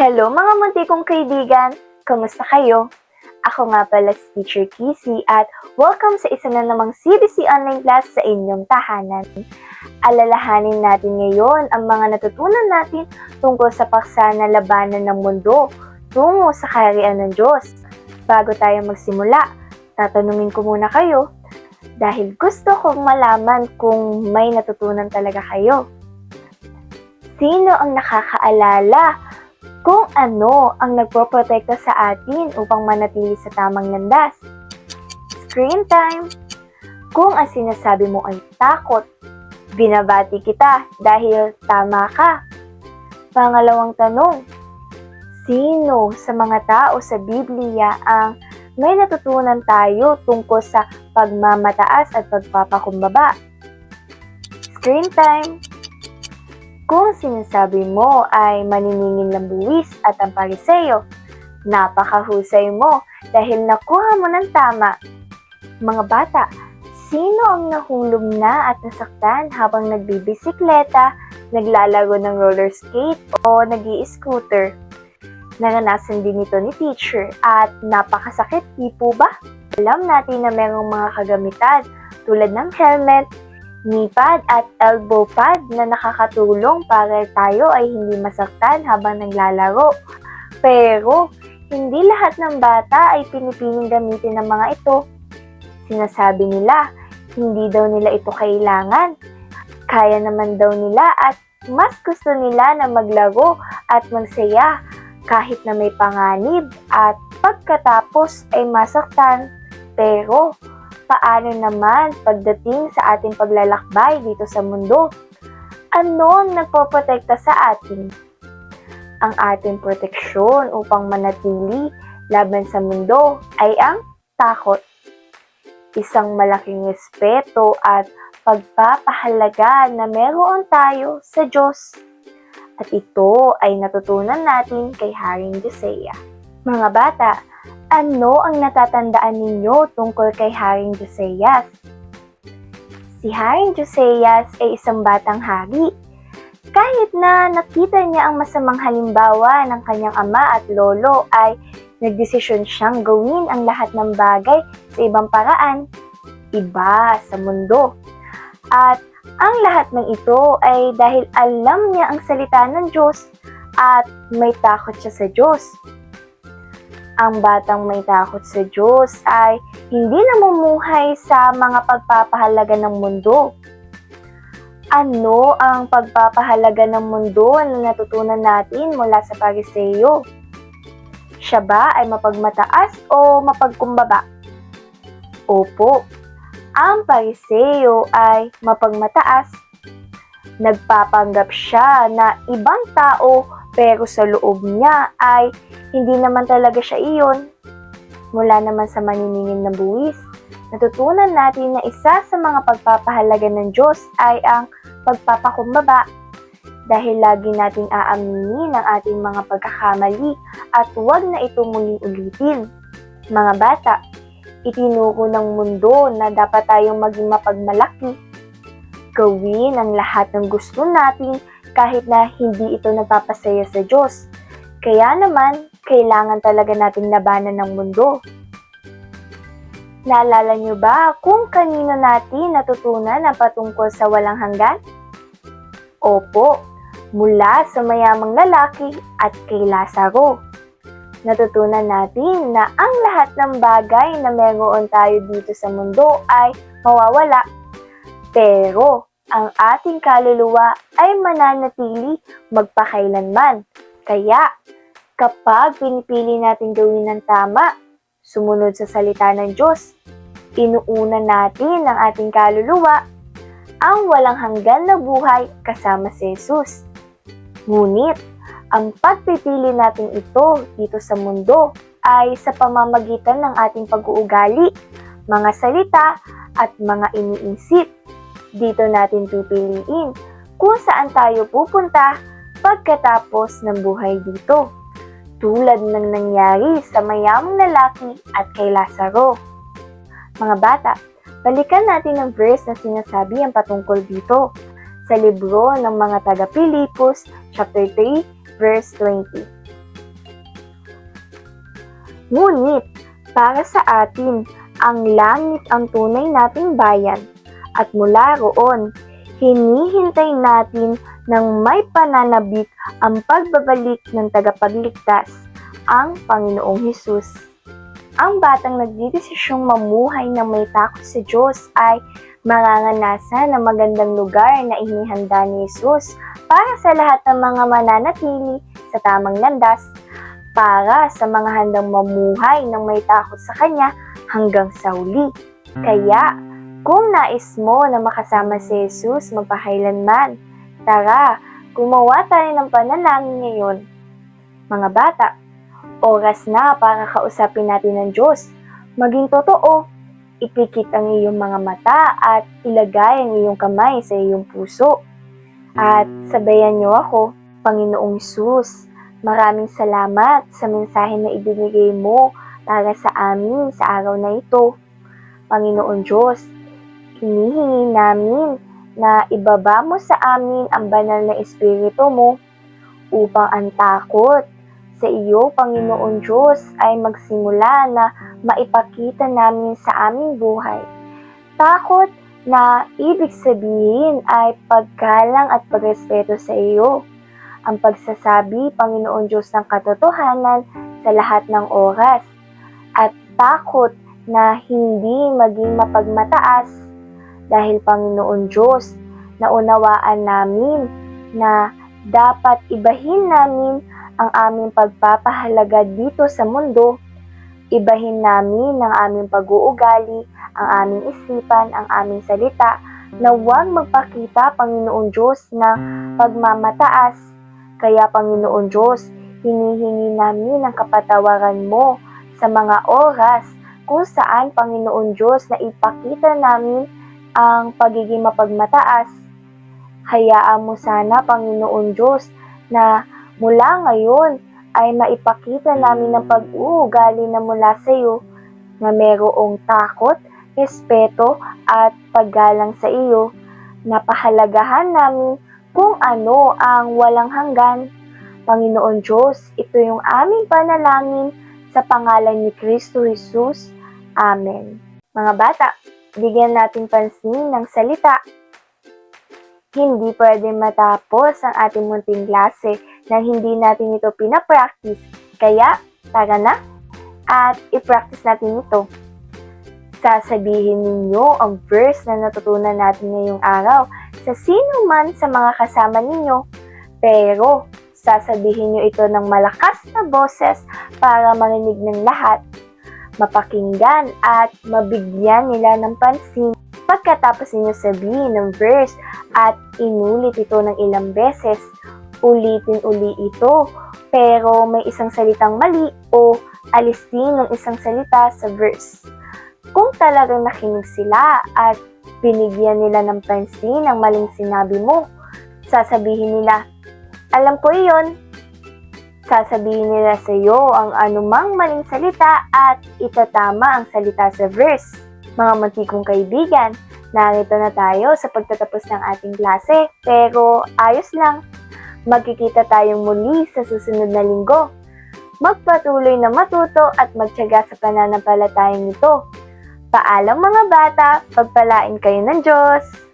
Hello mga munti kong kaibigan! Kamusta kayo? Ako nga pala si Teacher Kissy at welcome sa isa na namang CBC Online Class sa inyong tahanan. Alalahanin natin ngayon ang mga natutunan natin tungkol sa paksa na labanan ng mundo tungo sa kaharian ng Diyos. Bago tayo magsimula, tatanungin ko muna kayo dahil gusto kong malaman kung may natutunan talaga kayo. Sino ang nakakaalala kung ano ang nagpoprotekta sa atin upang manatili sa tamang landas? Screen time! Kung ang sinasabi mo ay takot, binabati kita dahil tama ka. Pangalawang tanong, sino sa mga tao sa Biblia ang may natutunan tayo tungkol sa pagmamataas at pagpapakumbaba? Screen time! Kung sinasabi mo ay maniningin ng buwis at ang pariseyo, napakahusay mo dahil nakuha mo ng tama. Mga bata, sino ang nahulog na at nasaktan habang nagbibisikleta, naglalaro ng roller skate o nag-i-scooter? Naranasan din ito ni teacher at napakasakit, di po ba? Alam natin na mayroong mga kagamitan tulad ng helmet, knee pad at elbow pad na nakakatulong para tayo ay hindi masaktan habang naglalaro. Pero, hindi lahat ng bata ay pinipiling gamitin ng mga ito. Sinasabi nila, hindi daw nila ito kailangan. Kaya naman daw nila at mas gusto nila na maglaro at magsaya kahit na may panganib at pagkatapos ay masaktan. Pero, paano naman pagdating sa ating paglalakbay dito sa mundo? Ano ang nagpoprotekta sa atin? Ang ating proteksyon upang manatili laban sa mundo ay ang takot. Isang malaking respeto at pagpapahalaga na meron tayo sa Diyos. At ito ay natutunan natin kay Haring Josiah. Mga bata, ano ang natatandaan ninyo tungkol kay Haring Josiah? Si Haring Josiah ay isang batang hari. Kahit na nakita niya ang masamang halimbawa ng kanyang ama at lolo ay nagdesisyon siyang gawin ang lahat ng bagay sa ibang paraan, iba sa mundo. At ang lahat ng ito ay dahil alam niya ang salita ng Diyos at may takot siya sa Diyos. Ang batang may takot sa Diyos ay hindi namumuhay sa mga pagpapahalaga ng mundo. Ano ang pagpapahalaga ng mundo na natutunan natin mula sa pariseyo? Siya ba ay mapagmataas o mapagkumbaba? Opo, ang pariseyo ay mapagmataas. Nagpapanggap siya na ibang tao pero sa loob niya ay hindi naman talaga siya iyon. Mula naman sa maniningin ng buwis, natutunan natin na isa sa mga pagpapahalaga ng Diyos ay ang pagpapakumbaba. Dahil lagi nating aaminin ang ating mga pagkakamali at huwag na ito muling ulitin. Mga bata, itinuro ng mundo na dapat tayong maging mapagmalaki. Gawin ang lahat ng gusto natin kahit na hindi ito nagpapasaya sa Diyos. Kaya naman, kailangan talaga nating labanan ng mundo. Naalala niyo ba kung kanino natin natutunan ang patungkol sa walang hanggan? Opo, mula sa mayamang lalaki at kay Lazaro. Natutunan natin na ang lahat ng bagay na meron tayo dito sa mundo ay mawawala. Pero, ang ating kaluluwa ay mananatili magpakailanman. Kaya, kapag pinipili natin gawin ng tama, sumunod sa salita ng Diyos, inuuna natin ang ating kaluluwa, ang walang hanggan na buhay kasama si Jesus. Ngunit, ang pagpipili natin ito dito sa mundo ay sa pamamagitan ng ating pag-uugali, mga salita at mga iniisip. Dito natin pipiliin kung saan tayo pupunta pagkatapos ng buhay dito. Tulad ng nangyari sa mayamang lalaki at kay Lazaro. Mga bata, balikan natin ang verse na sinasabi ang patungkol dito sa libro ng mga taga-Pilipos, chapter 3, verse 20. Ngunit, para sa atin, ang langit ang tunay nating bayan, at mula roon, hinihintay natin ng may pananabik ang pagbabalik ng tagapagligtas, ang Panginoong Hesus. Ang batang nagdedesisyong mamuhay ng may takot sa Diyos ay mararanasan ng magandang lugar na inihanda ni Hesus para sa lahat ng mga mananatili sa tamang landas, para sa mga handang mamuhay ng may takot sa Kanya hanggang sa huli. Kaya, kung nais mo na makasama si Hesus magpakailanman, tara, gumawa tayo ng panalangin ngayon. Mga bata, oras na para kausapin natin ang Diyos. Maging totoo, ipikit ang iyong mga mata at ilagay ang iyong kamay sa iyong puso. At sabayan niyo ako, Panginoong Hesus, maraming salamat sa mensahe na ibinigay mo para sa amin sa araw na ito. Panginoon Diyos, hinihingi namin na ibaba mo sa amin ang banal na Espiritu mo upang ang takot sa iyo, Panginoon Diyos, ay magsimula na maipakita namin sa aming buhay. Takot na ibig sabihin ay paggalang at pagrespeto sa iyo. Ang pagsasabi, Panginoon Diyos, ng katotohanan sa lahat ng oras. At takot na hindi maging mapagmataas dahil, Panginoon Diyos, naunawaan namin na dapat ibahin namin ang aming pagpapahalaga dito sa mundo, ibahin namin ang aming pag-uugali, ang aming isipan, ang aming salita, na huwag magpakita, Panginoon Diyos, ng pagmamataas. Kaya, Panginoon Diyos, hinihingi namin ang kapatawaran mo sa mga oras kung saan, Panginoon Diyos, na ipakita namin ang pagiging mapagmataas. Hayaan mo sana, Panginoon Diyos, na mula ngayon ay maipakita namin ng pag-uugali na mula sa iyo na mayroong takot, respeto at paggalang sa iyo. Napahalagahan namin kung ano ang walang hanggan. Panginoon Diyos, ito yung aming panalangin sa pangalan ni Kristo Jesus. Amen. Mga bata, bigyan natin pansin ng salita. Hindi pwede matapos ang ating munting klase na hindi natin ito pinapractice. Kaya, tara na at i-practice natin ito. Sasabihin ninyo ang verse na natutunan natin ngayong araw sa sino man sa mga kasama ninyo. Pero, sasabihin nyo ito ng malakas na boses para marinig ng lahat, mapakinggan at mabigyan nila ng pansin. Pagkatapos ninyo sabihin ng verse at inulit ito ng ilang beses, ulitin uli ito, pero may isang salitang mali o alisin ng isang salita sa verse. Kung talagang nakinig sila at binigyan nila ng pansin ang maling sinabi mo, sasabihin nila, alam ko iyon. Sasabihin nila sa iyo ang anumang maling salita at itatama ang salita sa verse. Mga muntikong kaibigan, narito na tayo sa pagtatapos ng ating klase, pero ayos lang. Magkikita tayong muli sa susunod na linggo. Magpatuloy na matuto at magtiyaga sa pananampalatayang ito. Paalam mga bata, pagpalain kayo ng Diyos!